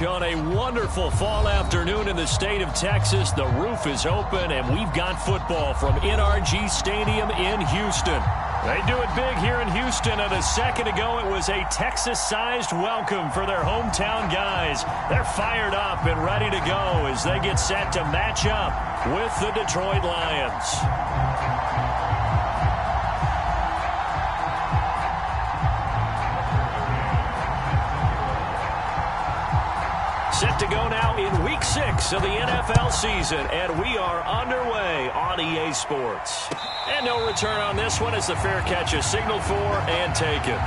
On a wonderful fall afternoon in the state of Texas, the roof is open, and we've got football from NRG Stadium in Houston. They do it big here in Houston, and a second ago it was a Texas-sized welcome for their hometown guys. They're fired up and ready to go as they get set to match up with the Detroit Lions. Set to go now in Week 6 of the NFL season, and we are underway on EA Sports. And no return on this one as the fair catch is signaled for and taken.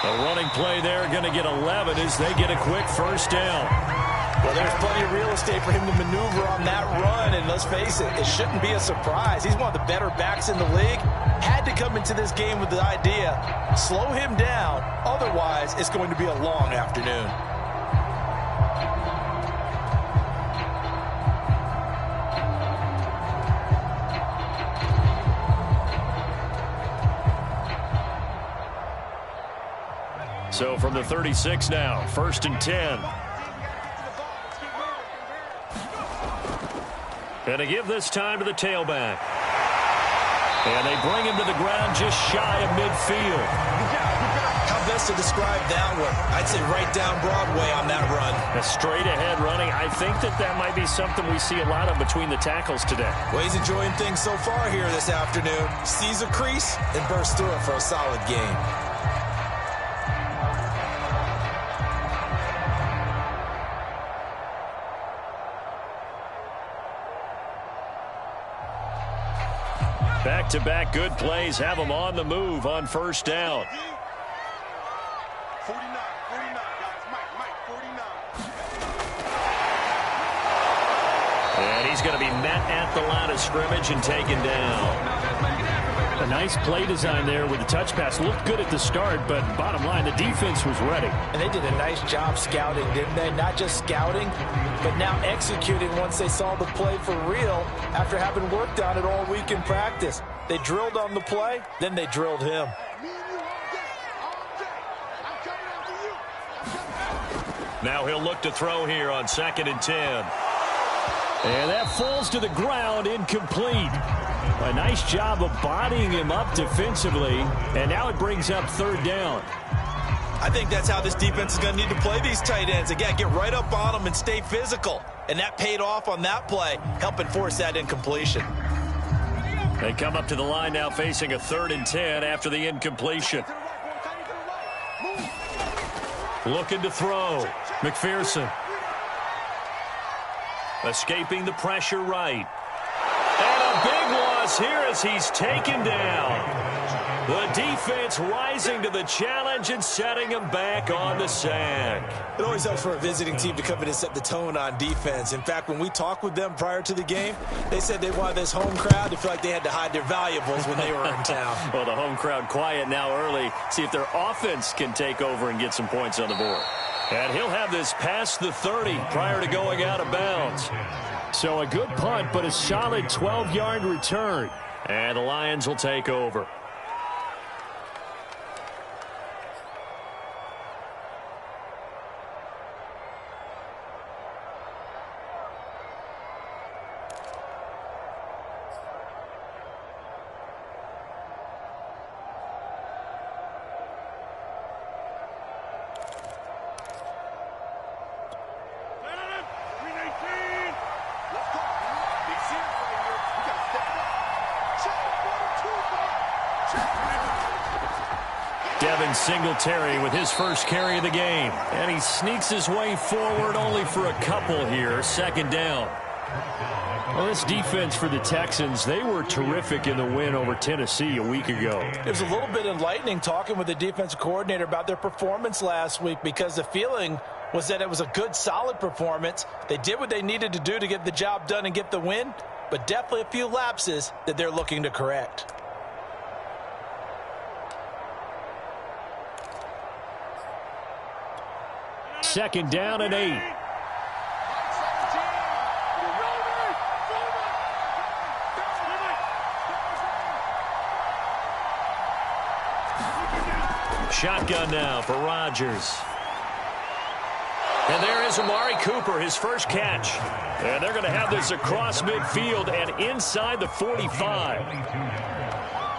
A running play there, going to get 11 as they get a quick first down. Well, there's plenty of real estate for him to maneuver on that run, and let's face it, it shouldn't be a surprise. He's one of the better backs in the league. Had to come into this game with the idea, slow him down, otherwise it's going to be a long afternoon. So from the 36 now, 1st and 10. And to give this time to the tailback. And they bring him to the ground just shy of midfield. How best to describe that one? I'd say right down Broadway on that run. A straight ahead running. I think that might be something we see a lot of between the tackles today. Well, he's enjoying things so far here this afternoon. Sees a crease and bursts through it for a solid game. Back-to-back good plays have them on the move on first down. 49, guys. Mike, 49. And he's going to be met at the line of scrimmage and taken down. A nice play design there with the touch pass. Looked good at the start, but bottom line, the defense was ready. And they did a nice job scouting, didn't they? Not just scouting, but now executing once they saw the play for real after having worked on it all week in practice. They drilled on the play, then they drilled him. Now he'll look to throw here on 2nd and 10. And that falls to the ground, incomplete. A nice job of bodying him up defensively, and now it brings up 3rd down. I think that's how this defense is going to need to play these tight ends. Again, get right up on them and stay physical. And that paid off on that play, helping force that incompletion. They come up to the line now facing a 3rd and 10 after the incompletion. Looking to throw. McPherson. Escaping the pressure right. And a big loss here as he's taken down. The defense rising to the challenge and setting him back on the sack. It always helps for a visiting team to come in and set the tone on defense. In fact, when we talked with them prior to the game, they said they wanted this home crowd to feel like they had to hide their valuables when they were in town. Well, the home crowd quiet now early. See if their offense can take over and get some points on the board. And he'll have this past the 30 prior to going out of bounds. So a good punt, but a solid 12-yard return. And the Lions will take over. Singletary with his first carry of the game. And he sneaks his way forward only for a couple here. 2nd down. Well, this defense for the Texans, they were terrific in the win over Tennessee a week ago. It was a little bit enlightening talking with the defensive coordinator about their performance last week, because the feeling was that it was a good, solid performance. They did what they needed to do to get the job done and get the win, but definitely a few lapses that they're looking to correct. Second down and 8. Shotgun now for Rodgers. And there is Amari Cooper, his first catch. And they're going to have this across midfield and inside the 45.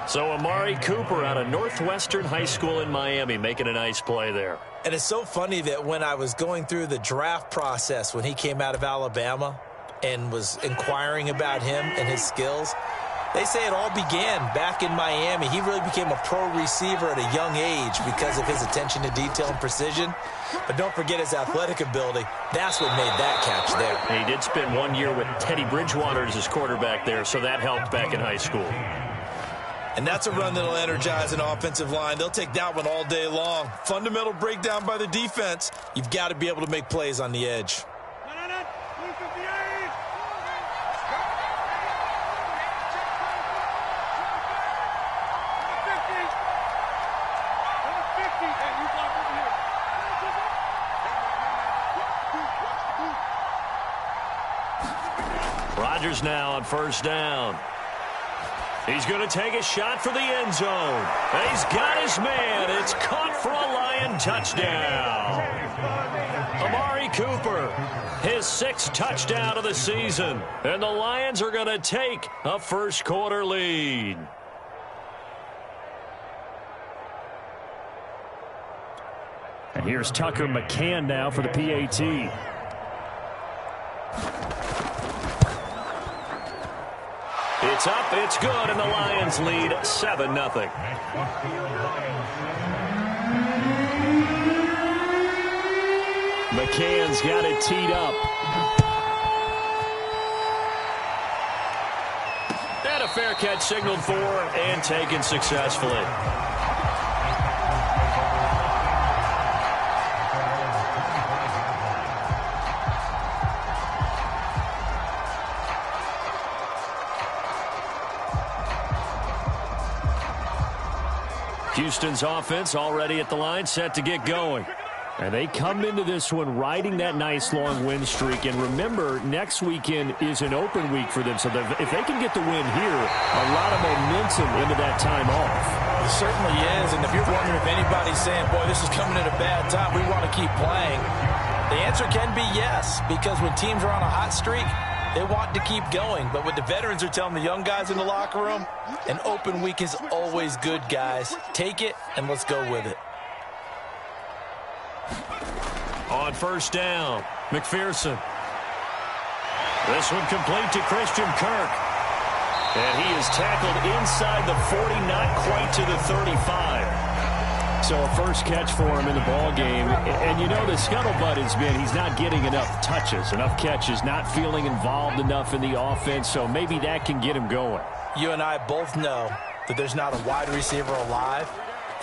So Amari Cooper out of Northwestern High School in Miami making a nice play there. And it's so funny that when I was going through the draft process when he came out of Alabama and was inquiring about him and his skills, they say it all began back in Miami. He really became a pro receiver at a young age because of his attention to detail and precision. But don't forget his athletic ability. That's what made that catch there. He did spend 1 year with Teddy Bridgewater as his quarterback there, so that helped back in high school. And that's a run that'll energize an offensive line. They'll take that one all day long. Fundamental breakdown by the defense. You've got to be able to make plays on the edge. Rodgers now on first down. He's going to take a shot for the end zone. And he's got his man. It's caught for a Lion touchdown. Amari Cooper, his 6th touchdown of the season. And the Lions are going to take a first quarter lead. And here's Tucker McCann now for the PAT. It's up, it's good, and the Lions lead 7-0. McCann's got it teed up. And a fair catch signaled for and taken successfully. Houston's offense already at the line, set to get going. And they come into this one riding that nice long win streak. And remember, next weekend is an open week for them. So if they can get the win here, a lot of momentum into that time off. It certainly is. And if you're wondering if anybody's saying, boy, this is coming at a bad time, we want to keep playing, the answer can be yes. Because when teams are on a hot streak, they want to keep going. But what the veterans are telling the young guys in the locker room, an open week is always good, guys. Take it and let's go with it. On first down, McPherson. This one complete to Christian Kirk. And he is tackled inside the 40, not quite to the 35. So a first catch for him in the ball game. And you know the scuttlebutt has been he's not getting enough touches, enough catches, not feeling involved enough in the offense. So maybe that can get him going. You and I both know that there's not a wide receiver alive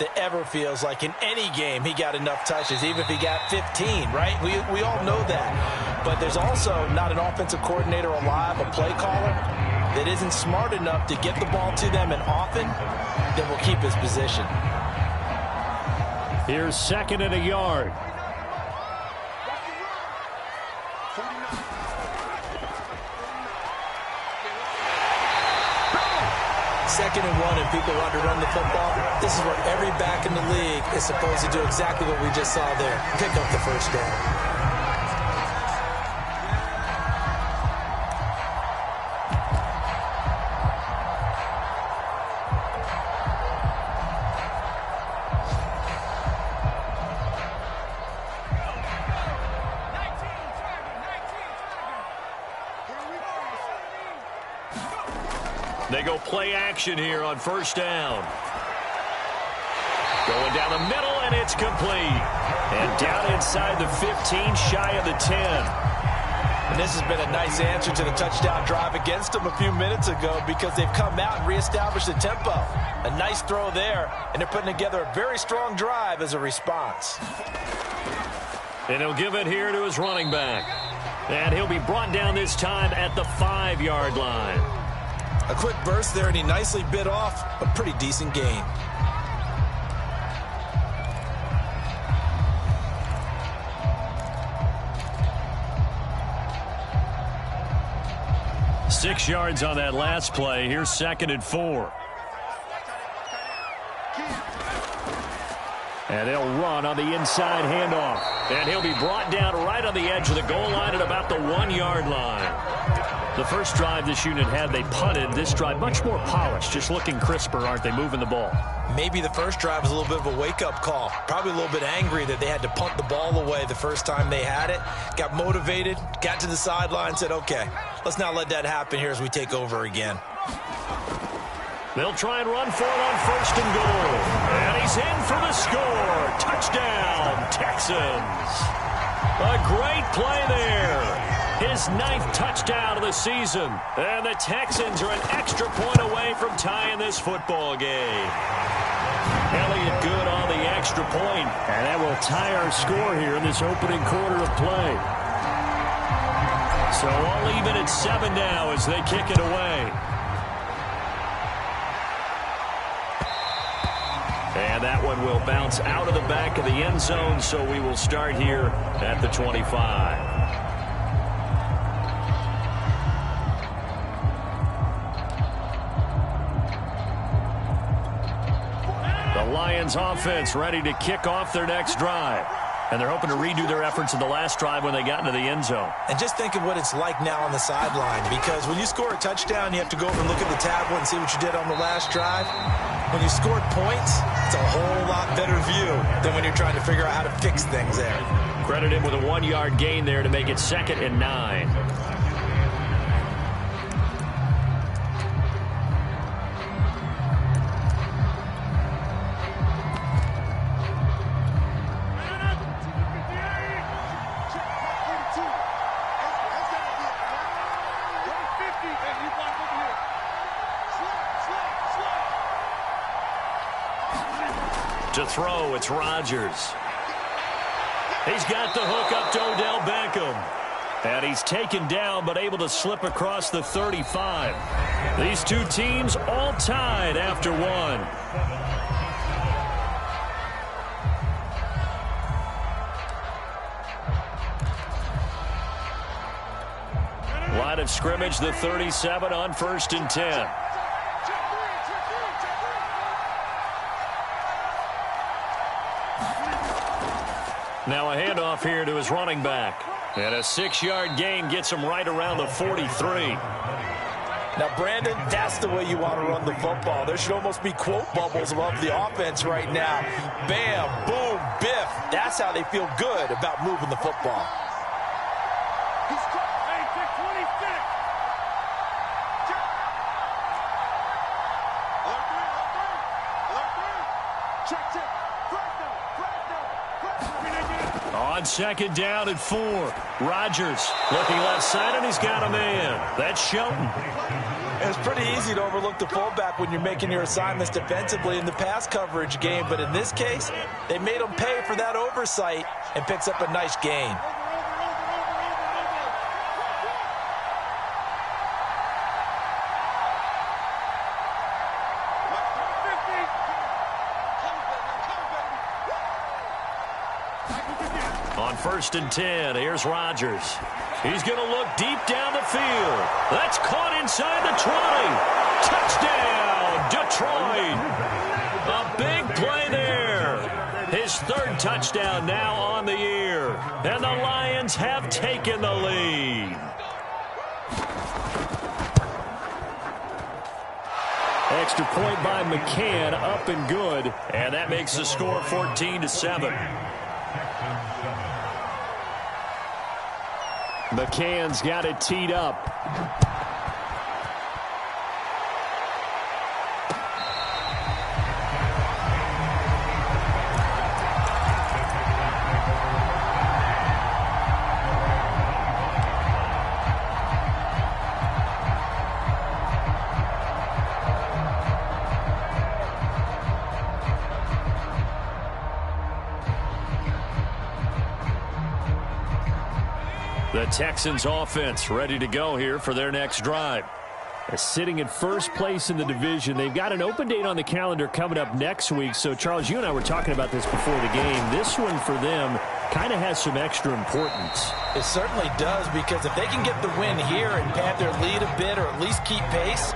that ever feels like in any game he got enough touches, even if he got 15, right? We all know that. But there's also not an offensive coordinator alive, a play caller, that isn't smart enough to get the ball to them and often that will keep his position. Here's 2nd and a yard. Second and 1 and people want to run the football. This is where every back in the league is supposed to do exactly what we just saw there. Pick up the first down. They go play action here on first down. Going down the middle, and it's complete. And down inside the 15, shy of the 10. And this has been a nice answer to the touchdown drive against them a few minutes ago because they've come out and reestablished the tempo. A nice throw there, and they're putting together a very strong drive as a response. And he'll give it here to his running back. And he'll be brought down this time at the 5-yard line. A quick burst there, and he nicely bit off a pretty decent gain. Six yards on that last play. Here's 2nd and 4. And they'll run on the inside handoff. And he'll be brought down right on the edge of the goal line at about the 1-yard line. The first drive this unit had, they punted. This drive, much more polished, just looking crisper, aren't they, moving the ball? Maybe the first drive was a little bit of a wake-up call. Probably a little bit angry that they had to punt the ball away the first time they had it. Got motivated, got to the sideline, said, okay, let's not let that happen here as we take over again. They'll try and run for it on 1st and goal. And he's in for the score. Touchdown, Texans. A great play there. His 9th touchdown of the season. And the Texans are an extra point away from tying this football game. Elliott good on the extra point. And that will tie our score here in this opening quarter of play. So all even at 7 now as they kick it away. And that one will bounce out of the back of the end zone, so we will start here at the 25. The Lions offense ready to kick off their next drive. And they're hoping to redo their efforts in the last drive when they got into the end zone. And just think of what it's like now on the sideline, because when you score a touchdown, you have to go over and look at the tablet and see what you did on the last drive. When you scored points, it's a whole lot better view than when you're trying to figure out how to fix things there. Credit him with a 1-yard gain there to make it 2nd and 9. To throw, it's Rodgers. He's got the hook up to Odell Beckham. And he's taken down but able to slip across the 35. These two teams all tied after one. Line of scrimmage, the 37 on 1st and 10. Now a handoff here to his running back. And a 6-yard gain gets him right around the 43. Now, Brandon, that's the way you want to run the football. There should almost be quote bubbles above the offense right now. Bam, boom, biff. That's how they feel good about moving the football. On 2nd down and 4. Rodgers looking left side, and he's got a man. That's Shelton. It's pretty easy to overlook the fullback when you're making your assignments defensively in the pass coverage game. But in this case, they made him pay for that oversight and picks up a nice gain. On 1st and 10, here's Rodgers. He's going to look deep down the field. That's caught inside the 20. Touchdown, Detroit. A big play there. His 3rd touchdown now on the year. And the Lions have taken the lead. Extra point by McCann, up and good. And that makes the score 14-7. McCann's got it teed up. Texans offense ready to go here for their next drive. Sitting in first place in the division. They've got an open date on the calendar coming up next week. So, Charles, you and I were talking about this before the game. This one for them kind of has some extra importance. It certainly does, because if they can get the win here and pad their lead a bit, or at least keep pace,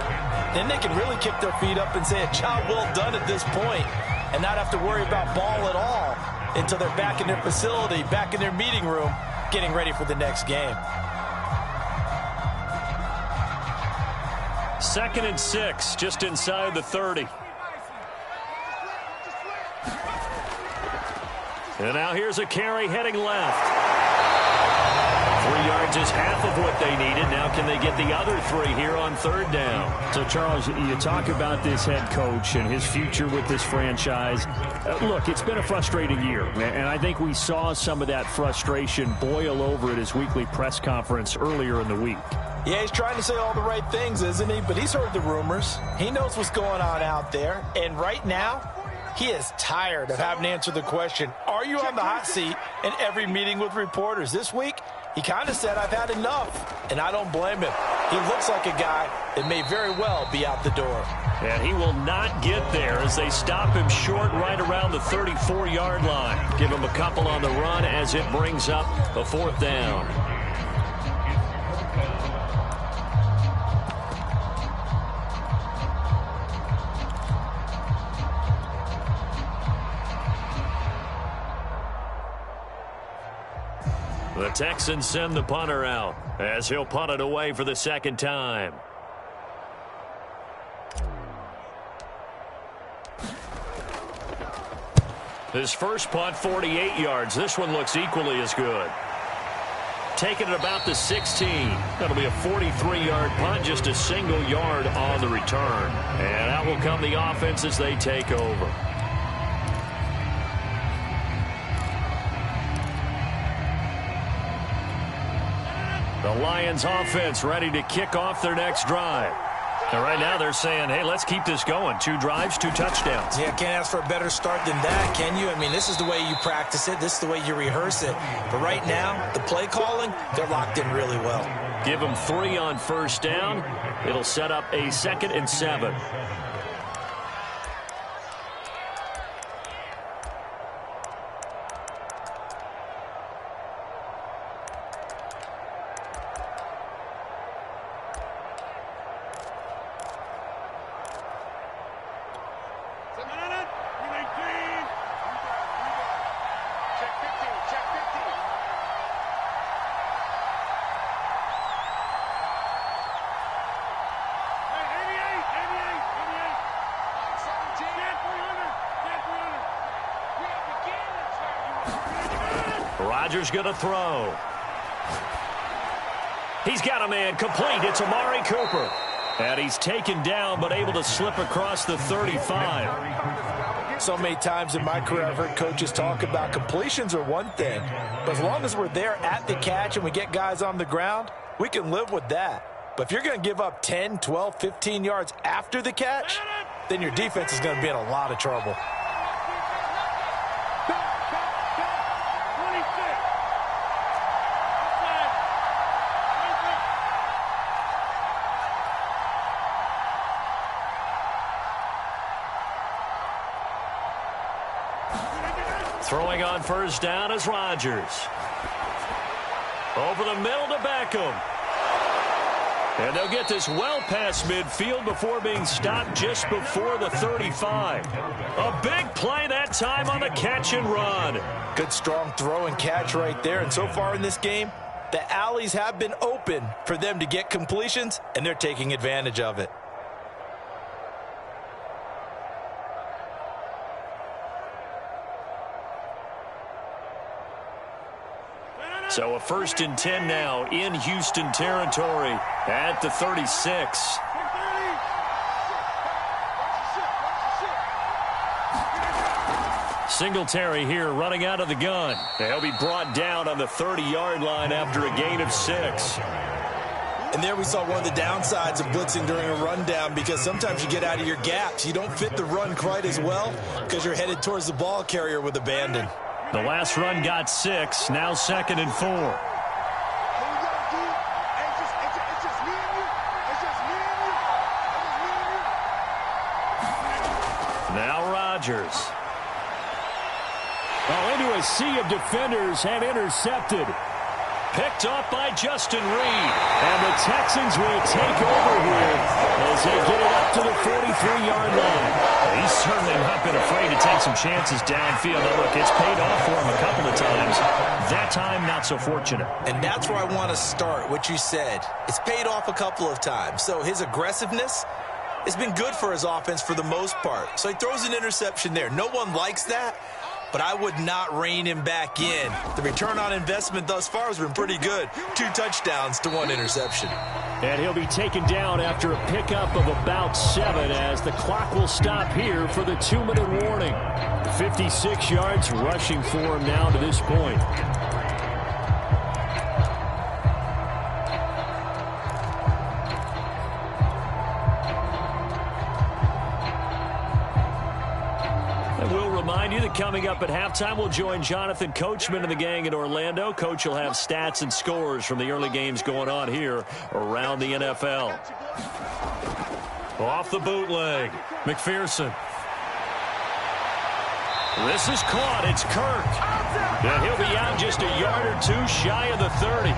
then they can really kick their feet up and say a job well done at this point and not have to worry about ball at all until they're back in their facility, back in their meeting room, getting ready for the next game. 2nd and 6, just inside the 30. And now here's a carry heading left. 3 yards is half of what they needed. Now can they get the other 3 here on 3rd down? So, Charles, you talk about this head coach and his future with this franchise. Look, it's been a frustrating year, and I think we saw some of that frustration boil over at his weekly press conference earlier in the week. Yeah, he's trying to say all the right things, isn't he? But he's heard the rumors. He knows what's going on out there. And right now, he is tired of having to answer the question, are you on the hot seat, in every meeting with reporters. This week, he kind of said, I've had enough. And I don't blame him. He looks like a guy that may very well be out the door. And he will not get there as they stop him short right around the 34-yard line. Give him a couple on the run as it brings up a 4th down. The Texans send the punter out as he'll punt it away for the 2nd time. His first punt, 48 yards. This one looks equally as good. Taking it about the 16. That'll be a 43-yard punt, just a single yard on the return. And out will come the offense as they take over. The Lions offense ready to kick off their next drive. And right now they're saying, hey, let's keep this going. 2 drives, 2 touchdowns. Yeah, can't ask for a better start than that, can you? I mean, this is the way you practice it. This is the way you rehearse it. But right now, the play calling, they're locked in really well. Give them 3 on 1st down. It'll set up a 2nd and 7. Rodgers going to throw. He's got a man complete. It's Amari Cooper. And he's taken down but able to slip across the 35. So many times in my career I've heard coaches talk about completions are one thing. But as long as we're there at the catch and we get guys on the ground, we can live with that. But if you're going to give up 10, 12, 15 yards after the catch, then your defense is going to be in a lot of trouble. Throwing on 1st down is Rodgers. Over the middle to Beckham. And they'll get this well past midfield before being stopped just before the 35. A big play that time on the catch and run. Good strong throw and catch right there. And so far in this game, the alleys have been open for them to get completions, and they're taking advantage of it. So a 1st and 10 now in Houston territory at the 36. Singletary here running out of the gun. They'll be brought down on the 30-yard line after a gain of 6. And there we saw one of the downsides of blitzing during a rundown, because sometimes you get out of your gaps. You don't fit the run quite as well because you're headed towards the ball carrier with abandon. The last run got 6. Now 2nd and 4. Rodgers. Oh, into a sea of defenders and intercepted. Picked off by Justin Reed. And the Texans will take over here as they get it up to the 43-yard line. He's certainly not been afraid to take some chances downfield. Now, look, it's paid off for him a couple of times. That time, not so fortunate. And that's where I want to start, what you said. It's paid off a couple of times. So his aggressiveness has been good for his offense for the most part. So he throws an interception there. No one likes that, but I would not rein him back in. The return on investment thus far has been pretty good. 2 touchdowns to 1 interception. And he'll be taken down after a pickup of about 7 as the clock will stop here for the 2-minute warning. 56 yards rushing for him now to this point. Remind you that coming up at halftime, we'll join Jonathan Coachman and the gang in Orlando. Coach will have stats and scores from the early games going on here around the NFL. Off the bootleg, McPherson. This is caught. It's Kirk. And he'll be out just a yard or 2 shy of the 30.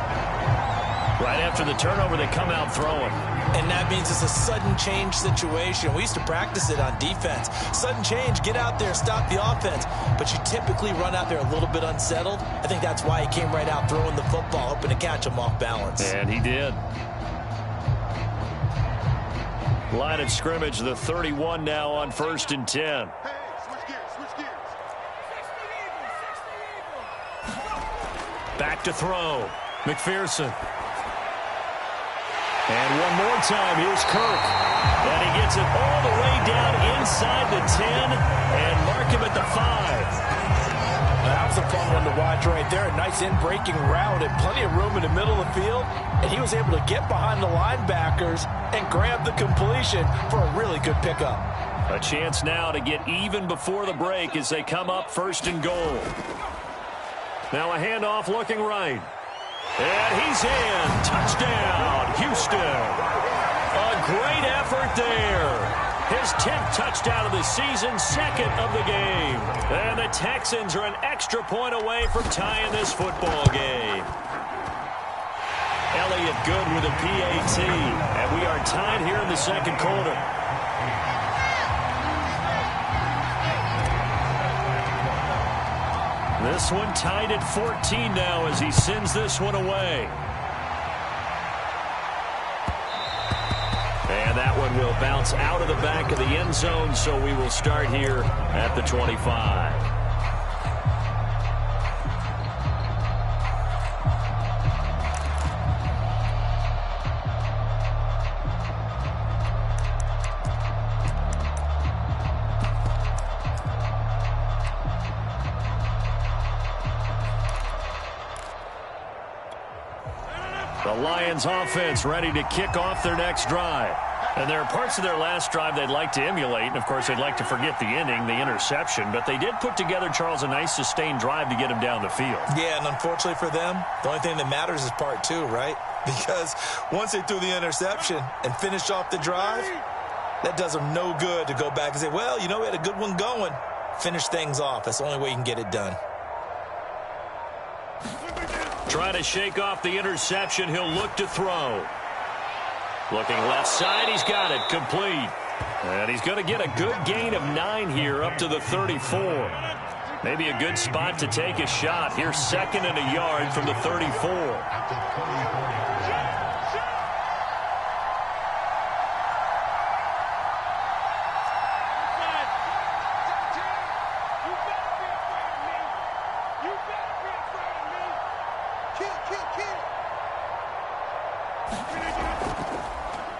Right after the turnover, they come out throwing. And that means it's a sudden change situation. We used to practice it on defense. Sudden change, get out there, stop the offense. But you typically run out there a little bit unsettled. I think that's why he came right out throwing the football, hoping to catch him off balance. And he did. Line of scrimmage, the 31 now on 1st and 10. Hey, switch gears. Back to throw. McPherson. And one more time, here's Kirk. And he gets it all the way down inside the 10 and mark him at the 5. That was a fun one to watch right there. A nice in-breaking route and plenty of room in the middle of the field. And he was able to get behind the linebackers and grab the completion for a really good pickup. A chance now to get even before the break as they come up 1st and goal. Now a handoff looking right. And he's in. Touchdown, Houston. A great effort there. His 10th touchdown of the season, 2nd of the game. And the Texans are an extra point away from tying this football game. Elliott good with a PAT. And we are tied here in the 2nd quarter. This one tied at 14 now as he sends this one away. And that one will bounce out of the back of the end zone, so we will start here at the 25. The Lions offense ready to kick off their next drive. And there are parts of their last drive they'd like to emulate. And, of course, they'd like to forget the inning, the interception. But they did put together, Charles, a nice sustained drive to get him down the field. Yeah, and unfortunately for them, the only thing that matters is part 2, right? Because once they threw the interception and finished off the drive, that does them no good to go back and say, well, you know, we had a good one going. Finish things off. That's the only way you can get it done. Trying to shake off the interception. He'll look to throw. Looking left side. He's got it. Complete. And he's going to get a good gain of 9 here up to the 34. Maybe a good spot to take a shot. Here's 2nd and a yard from the 34.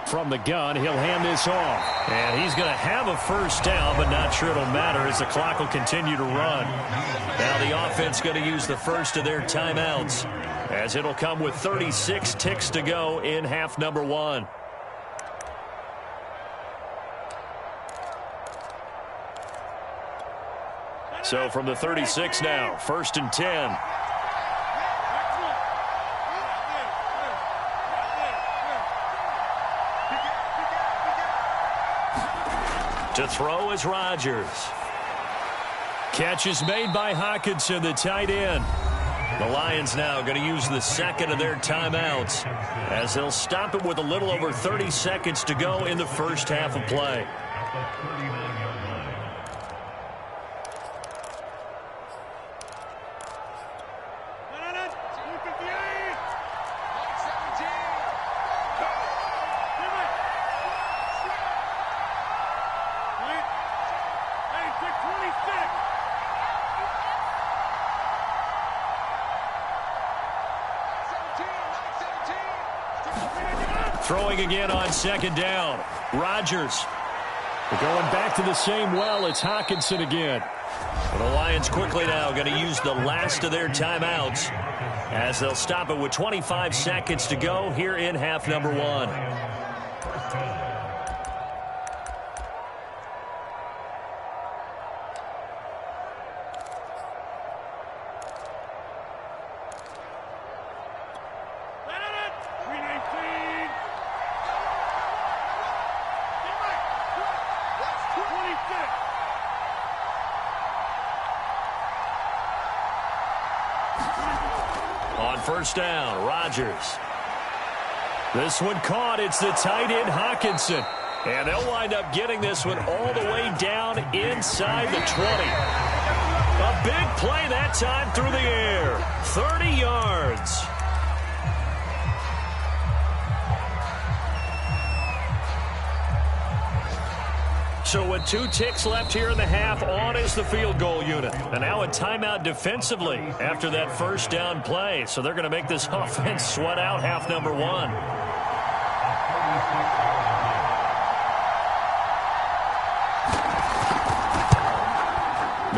From the gun, he'll hand this off. And he's going to have a first down, but not sure it'll matter as the clock will continue to run. Now the offense going to use the first of their timeouts as it'll come with 36 ticks to go in half number 1. So from the 36 now, 1st and 10. To throw is Rodgers. Catch is made by Hawkinson, the tight end. The Lions now going to use the second of their timeouts as they'll stop it with a little over 30 seconds to go in the first half of play. Throwing again on second down. Rodgers. We're going back to the same well. It's Hawkinson again. Well, the Lions quickly now going to use the last of their timeouts as they'll stop it with 25 seconds to go here in half number one. On first down, Rodgers. This one caught. It's the tight end, Hawkinson. And they'll wind up getting this one all the way down inside the 20. A big play that time through the air. 30 yards. So with 2 ticks left here in the half, on is the field goal unit. And now a timeout defensively after that first down play. So they're going to make this offense sweat out half number one.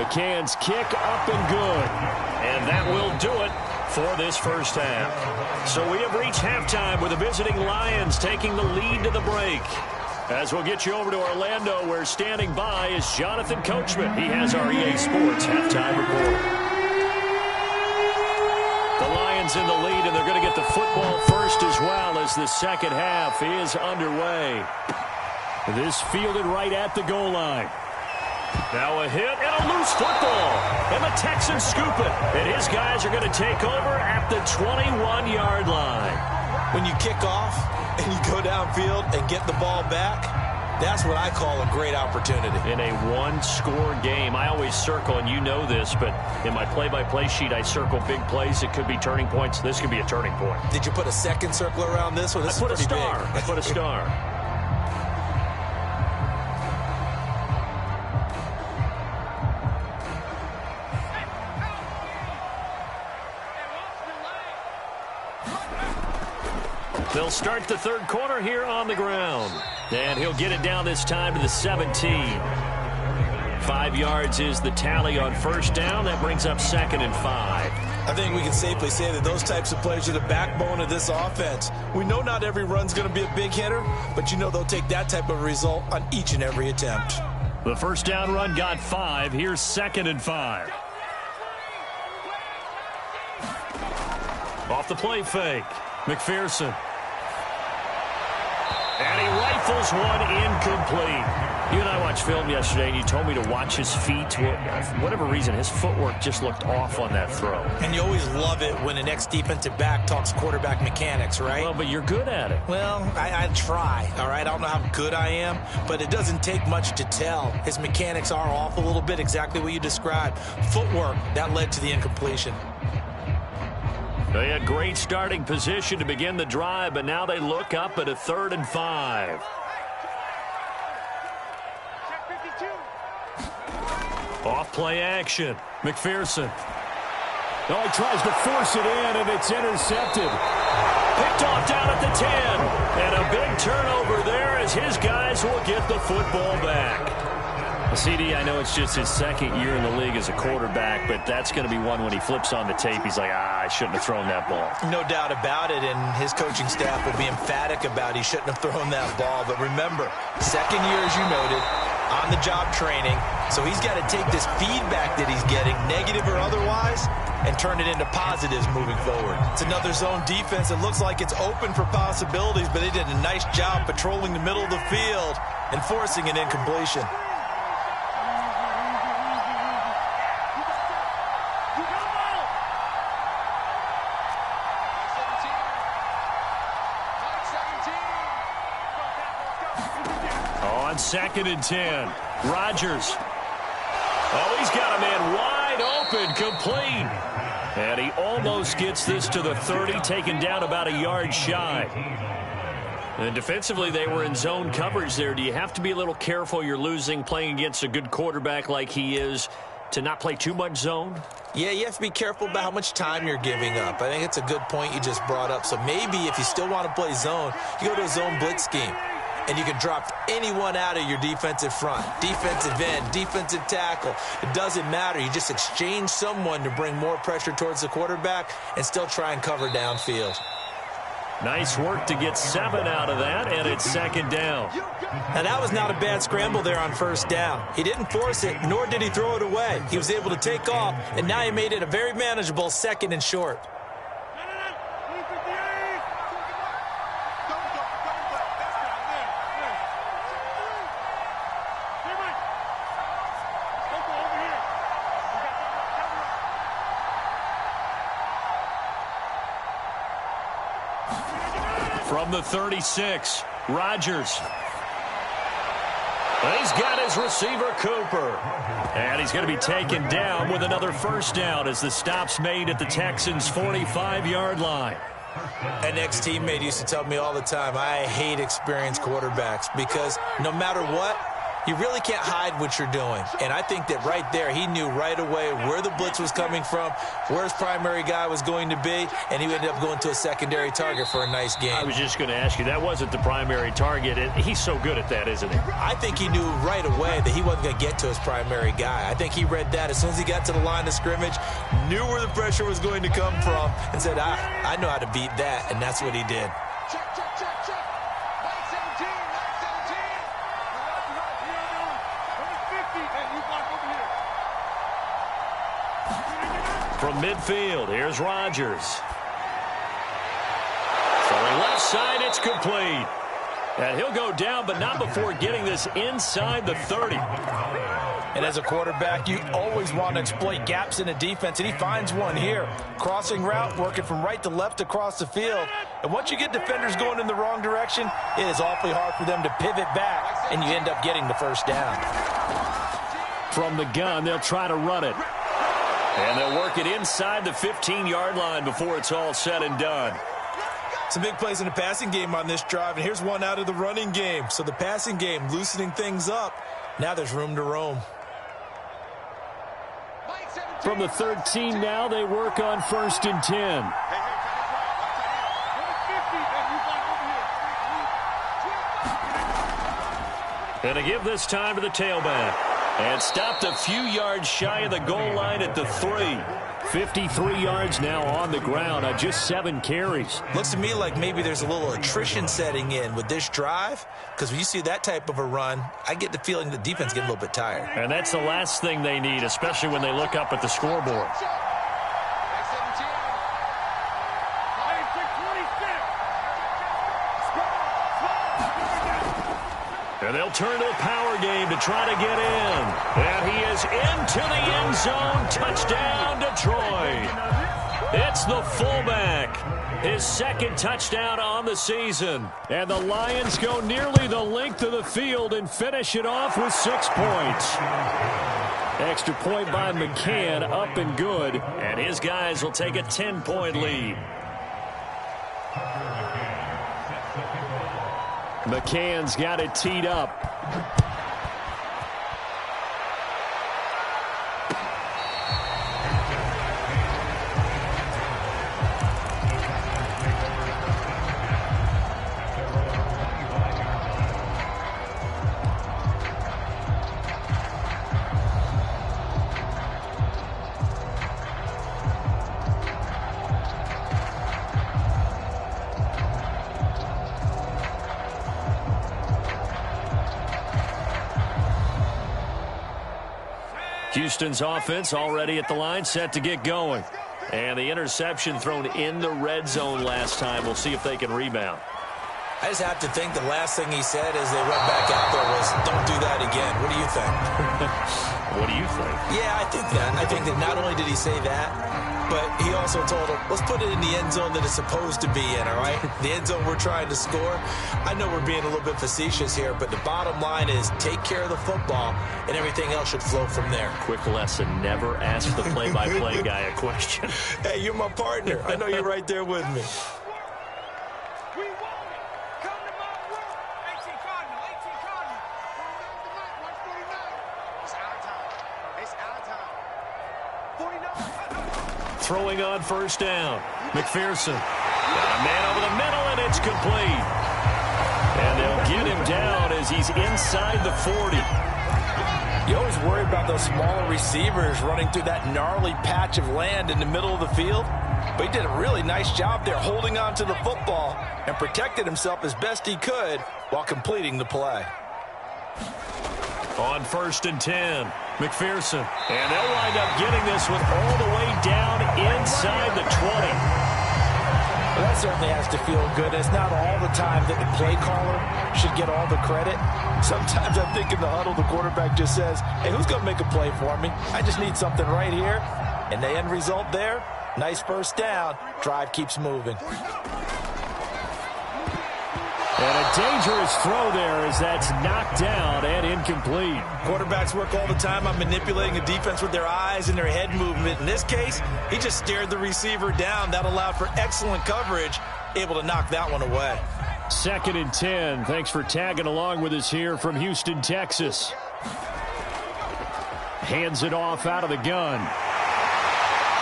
McCann's kick up and good. And that will do it for this first half. So we have reached halftime with the visiting Lions taking the lead to the break. As we'll get you over to Orlando, where standing by is Jonathan Coachman. He has our EA Sports halftime report. The Lions in the lead, and they're going to get the football first as well as the second half is underway. This fielded right at the goal line. Now a hit and a loose football. And the Texans scoop it. And his guys are going to take over at the 21-yard line. When you kick off and you go downfield and get the ball back, that's what I call a great opportunity. In a one-score game, I always circle, and you know this, but in my play-by-play sheet, I circle big plays. It could be turning points. This could be a turning point. Did you put a second circle around this one? This I put a star. Big. I put a star. They'll start the third quarter here on the ground. And he'll get it down this time to the 17. 5 yards is the tally on first down. That brings up 2nd and 5. I think we can safely say that those types of plays are the backbone of this offense. We know not every run's going to be a big hitter, but you know they'll take that type of result on each and every attempt. The first down run got 5. Here's 2nd and 5. Off the play fake. McPherson. And he rifles one incomplete. You and I watched film yesterday, and you told me to watch his feet. For whatever reason, his footwork just looked off on that throw. And you always love it when an ex-defensive back talks quarterback mechanics, right? Well, but you're good at it. Well, I try, all right? I don't know how good I am, but it doesn't take much to tell. His mechanics are off a little bit, exactly what you described. Footwork, that led to the incompletion. They had great starting position to begin the drive, but now they look up at a 3rd and 5. Off play action. McPherson. Oh, he tries to force it in, and it's intercepted. Picked off down at the 10. And a big turnover there as his guys will get the football back. CD, I know it's just his 2nd year in the league as a quarterback, but that's going to be one when he flips on the tape. He's like, I shouldn't have thrown that ball. No doubt about it, and his coaching staff will be emphatic about he shouldn't have thrown that ball. But remember, 2nd year, as you noted, on-the-job training, so he's got to take this feedback that he's getting, negative or otherwise, and turn it into positives moving forward. It's another zone defense. It looks like it's open for possibilities, but they did a nice job patrolling the middle of the field and forcing an incompletion. on 2nd and 10. Rodgers. Oh, he's got a man wide open, complete. And he almost gets this to the 30, taken down about a yard shy. And defensively, they were in zone coverage there. Do you have to be a little careful? You're losing, playing against a good quarterback like he is, to not play too much zone? Yeah, you have to be careful about how much time you're giving up. I think it's a good point you just brought up. So maybe if you still want to play zone, you go to a zone blitz scheme. And you can drop anyone out of your defensive front, defensive end, defensive tackle. It doesn't matter. You just exchange someone to bring more pressure towards the quarterback and still try and cover downfield. Nice work to get 7 out of that, and it's 2nd down. Now, that was not a bad scramble there on 1st down. He didn't force it, nor did he throw it away. He was able to take off, and now he made it a very manageable 2nd and short. From the 36, Rodgers. He's got his receiver, Cooper. And he's going to be taken down with another 1st down as the stop's made at the Texans' 45-yard line. An ex-teammate used to tell me all the time, I hate experienced quarterbacks because no matter what, you really can't hide what you're doing. And I think that right there, he knew right away where the blitz was coming from, where his primary guy was going to be, and he ended up going to a secondary target for a nice game. I was just going to ask you, that wasn't the primary target. He's so good at that, isn't he? I think he knew right away that he wasn't going to get to his primary guy. I think he read that as soon as he got to the line of scrimmage, knew where the pressure was going to come from, and said, I know how to beat that, and that's what he did. From midfield, here's Rodgers. Throwing left side, it's complete. And he'll go down, but not before getting this inside the 30. And as a quarterback, you always want to exploit gaps in a defense, and he finds one here. Crossing route, working from right to left across the field. And once you get defenders going in the wrong direction, it is awfully hard for them to pivot back, and you end up getting the 1st down. From the gun, they'll try to run it. And they'll work it inside the 15-yard line before it's all said and done. Some big plays in the passing game on this drive, and here's one out of the running game. So the passing game loosening things up. Now there's room to roam. From the 13 now, they work on 1st and 10. And to give this time to the tailback. And stopped a few yards shy of the goal line at the 3. 53 yards now on the ground on just 7 carries. Looks to me like maybe there's a little attrition setting in with this drive, because when you see that type of a run, I get the feeling the defense get a little bit tired. And that's the last thing they need, especially when they look up at the scoreboard. And they'll turn to the power game to try to get in. And he is into the end zone. Touchdown, Detroit. It's the fullback. His 2nd touchdown on the season. And the Lions go nearly the length of the field and finish it off with 6 points. Extra point by McCann, up and good. And his guys will take a 10-point lead. McCann's got it teed up. Houston's offense already at the line, set to get going. And the interception thrown in the red zone last time. We'll see if they can rebound. I just have to think the last thing he said as they went back out there was, don't do that again. What do you think? What do you think? Yeah, I think that. I think that not only did he say that, but he also told him, let's put it in the end zone that it's supposed to be in, all right? The end zone we're trying to score. I know we're being a little bit facetious here, but the bottom line is take care of the football, and everything else should flow from there. Quick lesson, never ask the play-by-play guy a question. Hey, you're my partner. I know you're right there with me. Throwing on first down. McPherson. Got a man over the middle, and it's complete. And they'll get him down as he's inside the 40. You always worry about those smaller receivers running through that gnarly patch of land in the middle of the field. But he did a really nice job there holding on to the football and protected himself as best he could while completing the play. On first and 10, McPherson. And they'll wind up getting this one all the way down inside the 20. Well, that certainly has to feel good. It's not all the time that the play caller should get all the credit. Sometimes I think in the huddle, the quarterback just says, hey, who's going to make a play for me? I just need something right here. And the end result there, nice first down. Drive keeps moving. And a dangerous throw there as that's knocked down and incomplete. Quarterbacks work all the time on manipulating a defense with their eyes and their head movement. In this case, he just stared the receiver down. That allowed for excellent coverage, able to knock that one away. Second and 10. Thanks for tagging along with us here from Houston, Texas. Hands it off out of the gun.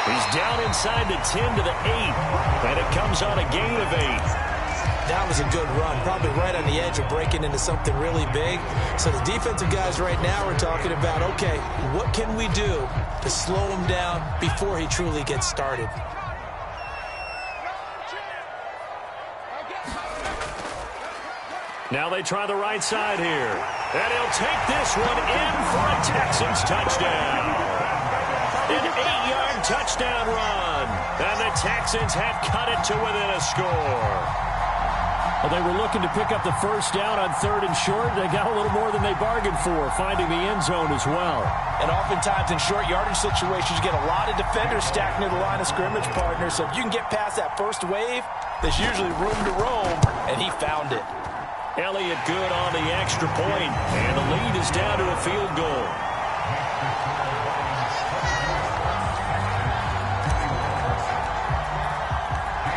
He's down inside the 10 to the 8. And it comes on a gain of 8. That was a good run, probably right on the edge of breaking into something really big. So the defensive guys right now are talking about, okay, what can we do to slow him down before he truly gets started? Now they try the right side here. And he'll take this one in for a Texans touchdown. An 8-yard touchdown run. And the Texans have cut it to within a score. Well, they were looking to pick up the first down on third and short. They got a little more than they bargained for, finding the end zone as well. And oftentimes in short yardage situations, you get a lot of defenders stacked near the line of scrimmage, partner. So if you can get past that first wave, there's usually room to roam, and he found it. Elliott good on the extra point, and the lead is down to a field goal.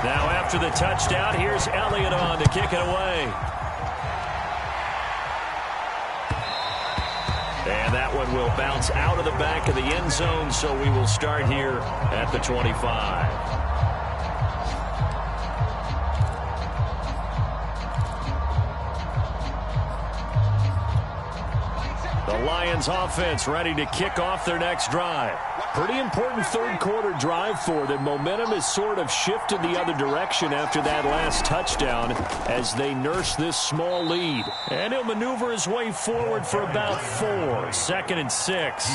Now after the touchdown, here's Elliott on to kick it away. And that one will bounce out of the back of the end zone, so we will start here at the 25. The Lions offense ready to kick off their next drive. Pretty important third quarter drive for them. Momentum has sort of shifted the other direction after that last touchdown as they nurse this small lead. And he'll maneuver his way forward for about 4. Second and 6.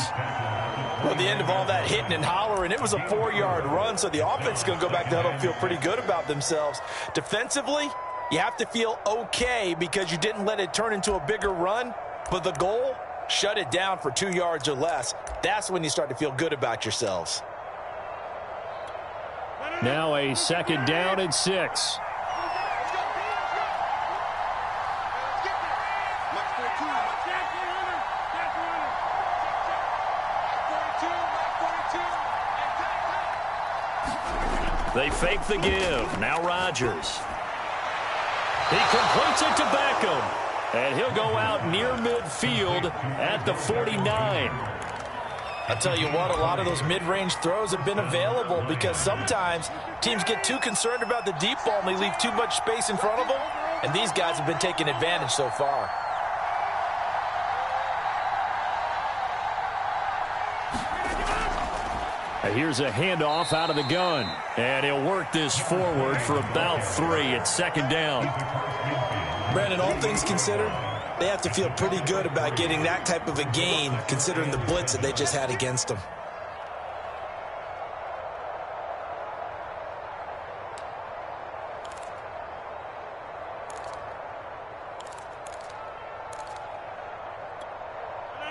Well, the end of all that hitting and hollering, it was a 4-yard run, so the offense is going to go back to huddle and feel pretty good about themselves. Defensively, you have to feel okay because you didn't let it turn into a bigger run, but the goal, shut it down for 2 yards or less. That's when you start to feel good about yourselves. Now a second down and 6. They fake the give. Now Rodgers. He completes it to Beckham. And he'll go out near midfield at the 49. I'll tell you what, a lot of those mid-range throws have been available because sometimes teams get too concerned about the deep ball and they leave too much space in front of them. And these guys have been taking advantage so far. Here's a handoff out of the gun. And he'll work this forward for about 3 at second down. Brandon, all things considered, they have to feel pretty good about getting that type of a gain considering the blitz that they just had against them.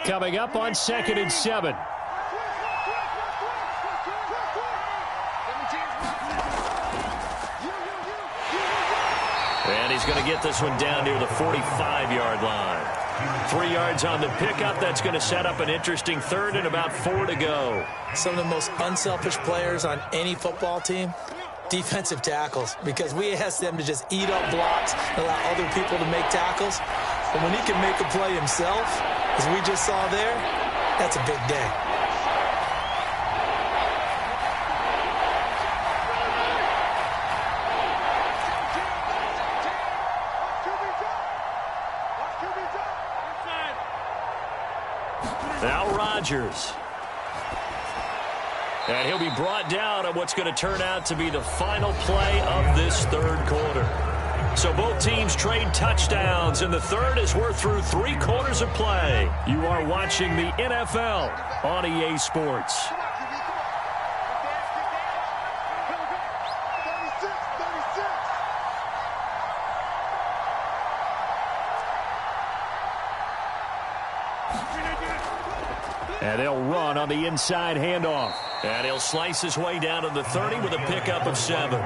Coming up on second and 7. he's going to get this one down near the 45-yard line. 3 yards on the pickup. That's going to set up an interesting third and about 4 to go. Some of the most unselfish players on any football team, defensive tackles, because we ask them to just eat up blocks and allow other people to make tackles. But when he can make a play himself, as we just saw there, that's a big day. Now Rodgers. And he'll be brought down on what's going to turn out to be the final play of this third quarter. So both teams trade touchdowns, and the third as we're through 3 quarters of play. You are watching the NFL on EA Sports. And they'll run on the inside handoff. And he'll slice his way down to the 30 with a pickup of 7.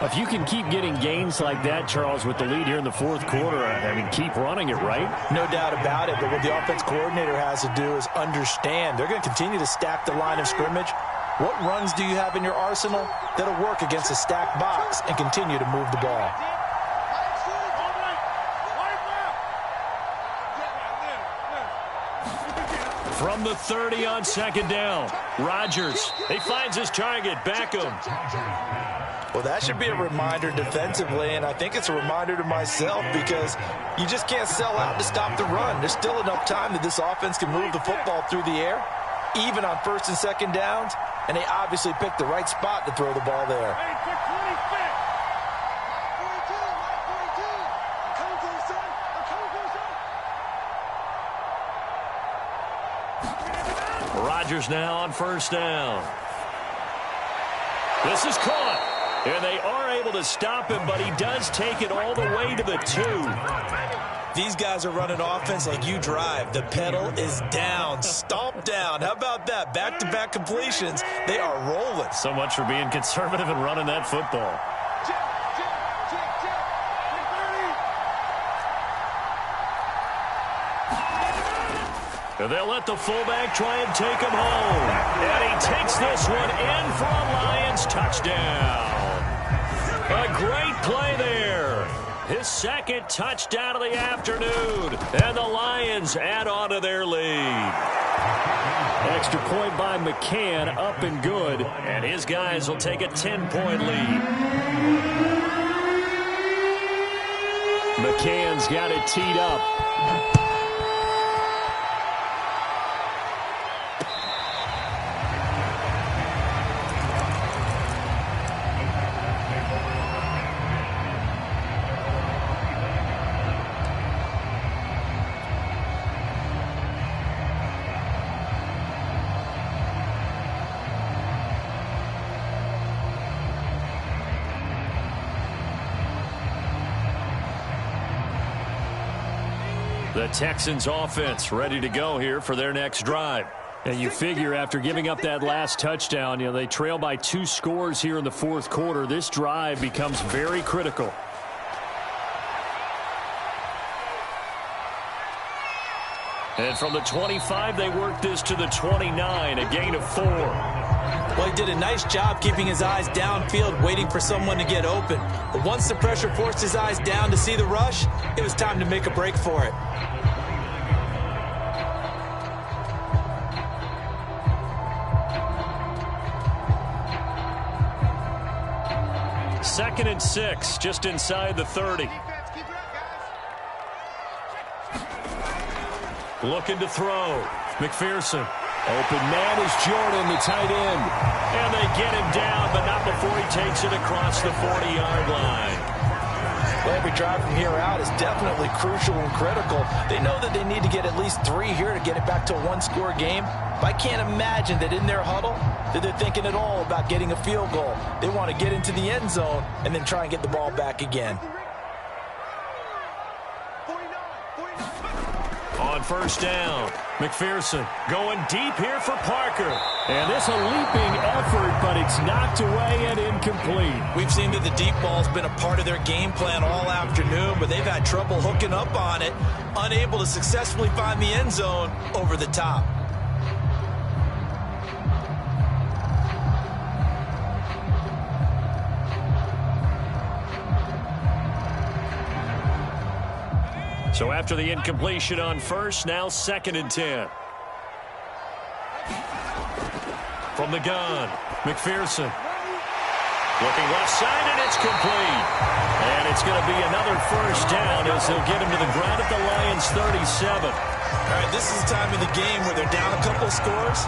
If you can keep getting gains like that, Charles, with the lead here in the fourth quarter, I mean, keep running it, right? No doubt about it, but what the offense coordinator has to do is understand. They're going to continue to stack the line of scrimmage. What runs do you have in your arsenal that'll work against a stacked box and continue to move the ball? From the 30 on second down, Rodgers. He finds his target, Beckham. Well, that should be a reminder defensively, and I think it's a reminder to myself because you just can't sell out to stop the run. There's still enough time that this offense can move the football through the air, even on first and second downs, and they obviously picked the right spot to throw the ball there. Rodgers now on first down. This is caught. And they are able to stop him, but he does take it all the way to the 2. These guys are running offense like you drive. The pedal is down, stomp down. How about that? Back-to-back completions. They are rolling. So much for being conservative and running that football. And they'll let the fullback try and take him home. And he takes this one in for a Lions touchdown. A great play there. His second touchdown of the afternoon. And the Lions add on to their lead. Extra point by McCann, up and good. And his guys will take a 10-point lead. McCann's got it teed up. The Texans offense ready to go here for their next drive. And you figure after giving up that last touchdown, they trail by 2 scores here in the fourth quarter. This drive becomes very critical. And from the 25, they work this to the 29, a gain of 4. Well, he did a nice job keeping his eyes downfield, waiting for someone to get open. But once the pressure forced his eyes down to see the rush, it was time to make a break for it. Second and 6, just inside the 30. Looking to throw. McPherson. Open man is Jordan, the tight end. And they get him down, but not before he takes it across the 40-yard line. Well, every drive from here out is definitely crucial and critical. They know that they need to get at least 3 here to get it back to a 1-score game. But I can't imagine that in their huddle that they're thinking at all about getting a field goal. They want to get into the end zone and then try and get the ball back again. On first down, McPherson going deep here for Parker. And this a leaping effort, but it's knocked away and incomplete. We've seen that the deep ball's been a part of their game plan all afternoon, but they've had trouble hooking up on it, unable to successfully find the end zone over the top. So after the incompletion on first, now 2nd and 10. From the gun, McPherson. Looking left side, and it's complete. And it's going to be another first down as they'll get him to the ground at the Lions' 37. All right, this is the time of the game where they're down a couple of scores,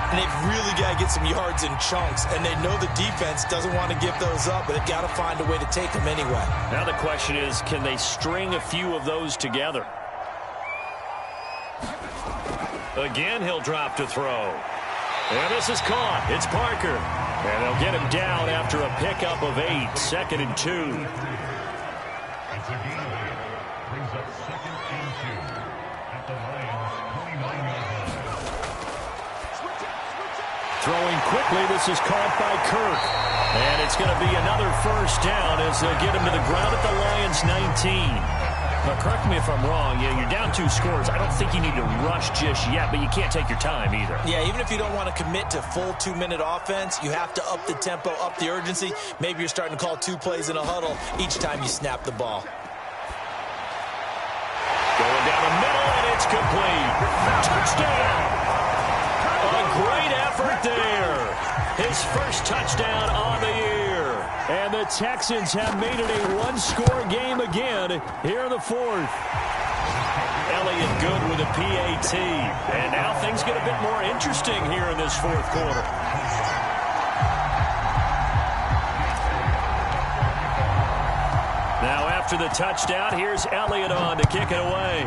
and they've really got to get some yards in chunks. And they know the defense doesn't want to give those up, but they've got to find a way to take them anyway. Now the question is, can they string a few of those together? Again, he'll drop to throw. And this is caught. It's Parker. And they'll get him down after a pickup of 8. 2nd and 2. Throwing quickly. This is caught by Kirk. And it's going to be another first down as they'll get him to the ground at the Lions' 19. Now, correct me if I'm wrong. You're down 2 scores. I don't think you need to rush just yet, but you can't take your time either. Yeah, even if you don't want to commit to full 2-minute offense, you have to up the tempo, up the urgency. Maybe you're starting to call 2 plays in a huddle each time you snap the ball. Going down the middle, and it's complete. Touchdown! A great effort there. His first touchdown on the year. And the Texans have made it a 1-score game again here in the 4th. Elliott good with a PAT. And now things get a bit more interesting here in this 4th quarter. Now after the touchdown, here's Elliott on to kick it away.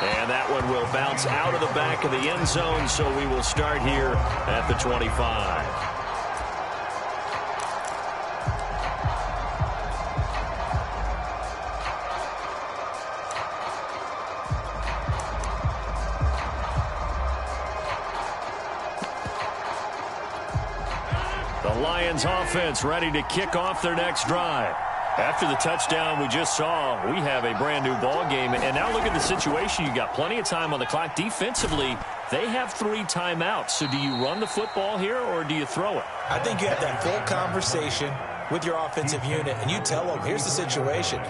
And that one will bounce out of the back of the end zone, so we will start here at the 25. The Lions offense ready to kick off their next drive. After the touchdown we just saw, we have a brand new ball game. And now look at the situation. You got plenty of time on the clock. Defensively, they have 3 timeouts. So do you run the football here or do you throw it? I think you have that full conversation with your offensive unit, and you tell them, here's the situation.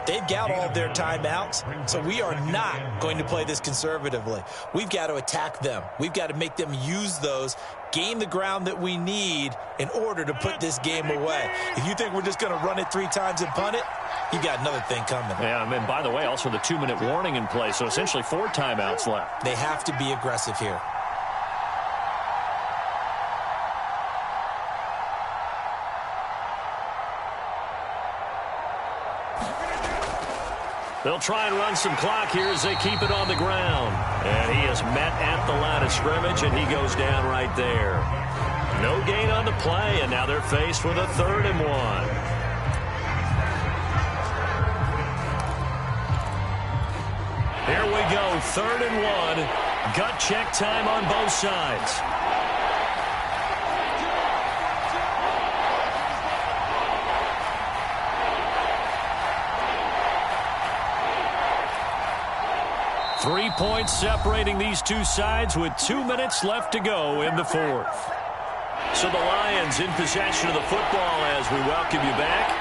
They've got all of their timeouts, so we are not going to play this conservatively. We've got to attack them. We've got to make them use those, gain the ground that we need in order to put this game away. If you think we're just going to run it 3 times and punt it, you got another thing coming. Yeah, and by the way, also the 2-minute warning in play, so essentially 4 timeouts left. They have to be aggressive here. They'll try and run some clock here as they keep it on the ground. And he is met at the line of scrimmage, and he goes down right there. No gain on the play, and now they're faced with a 3rd and 1. Here we go, 3rd and 1. Gut check time on both sides. Three points separating these two sides with 2 minutes left to go in the 4th. So the Lions in possession of the football as we welcome you back.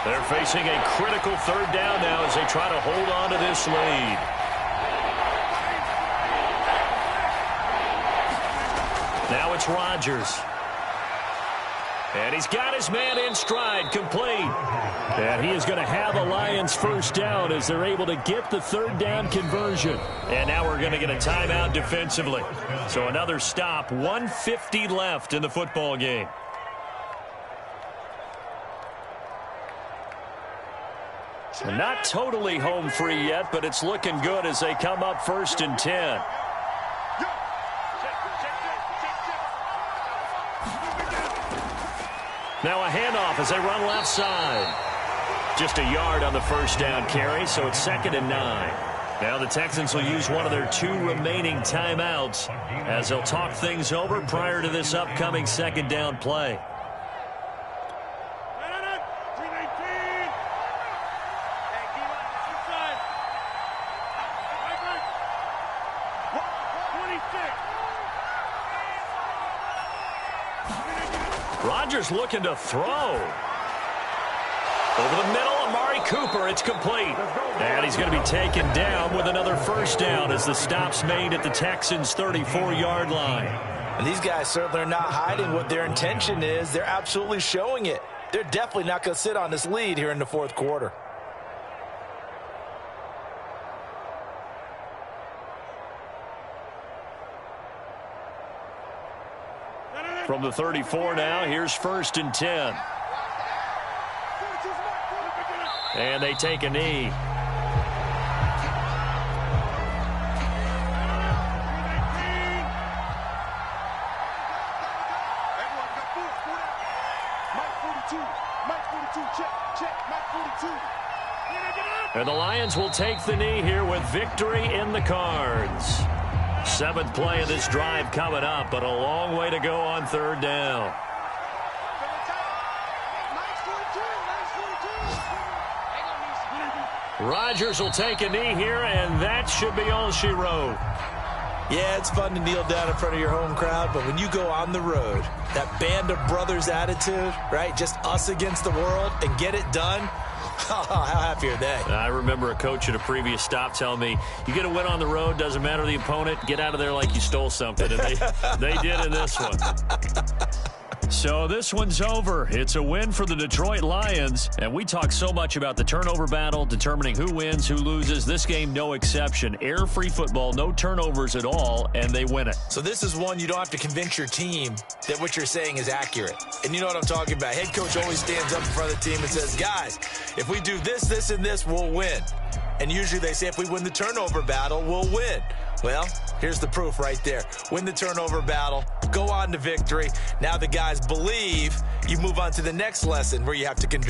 They're facing a critical 3rd down now as they try to hold on to this lead. Now it's Rodgers. And he's got his man in stride, complete. And he is going to have a Lions first down as they're able to get the 3rd down conversion. And now we're going to get a timeout defensively. So another stop, 1:50 left in the football game. Not totally home free yet, but it's looking good as they come up 1st and 10. Now a handoff as they run left side. Just a yard on the first down carry, so it's 2nd and 9. Now the Texans will use one of their 2 remaining timeouts as they'll talk things over prior to this upcoming second down play. Rodgers looking to throw. Over the middle, Amari Cooper, it's complete. And he's going to be taken down with another first down as the stop's made at the Texans' 34-yard line. And these guys certainly are not hiding what their intention is. They're absolutely showing it. They're definitely not going to sit on this lead here in the fourth quarter. From the 34 now, here's 1st and 10. And they take a knee. And the Lions will take the knee here with victory in the cards. 7th play of this drive coming up, but a long way to go on 3rd down. Rodgers will take a knee here, and that should be all she wrote. Yeah, it's fun to kneel down in front of your home crowd, but when you go on the road, that band of brothers attitude, right, just us against the world, and get it done, how happy are they? I remember a coach at a previous stop telling me, you get a win on the road, doesn't matter the opponent, get out of there like you stole something, and they did in this one. So this one's over. It's a win for the Detroit Lions, and we talk so much about the turnover battle, determining who wins, who loses. This game, no exception. Error-free football, no turnovers at all, and they win it. So this is one you don't have to convince your team that what you're saying is accurate. And you know what I'm talking about. Head coach always stands up in front of the team and says, guys, if we do this, this, and this, we'll win. And usually they say if we win the turnover battle, we'll win. Well, here's the proof right there. Win the turnover battle, go on to victory. Now the guys believe. You move on to the next lesson where you have to convince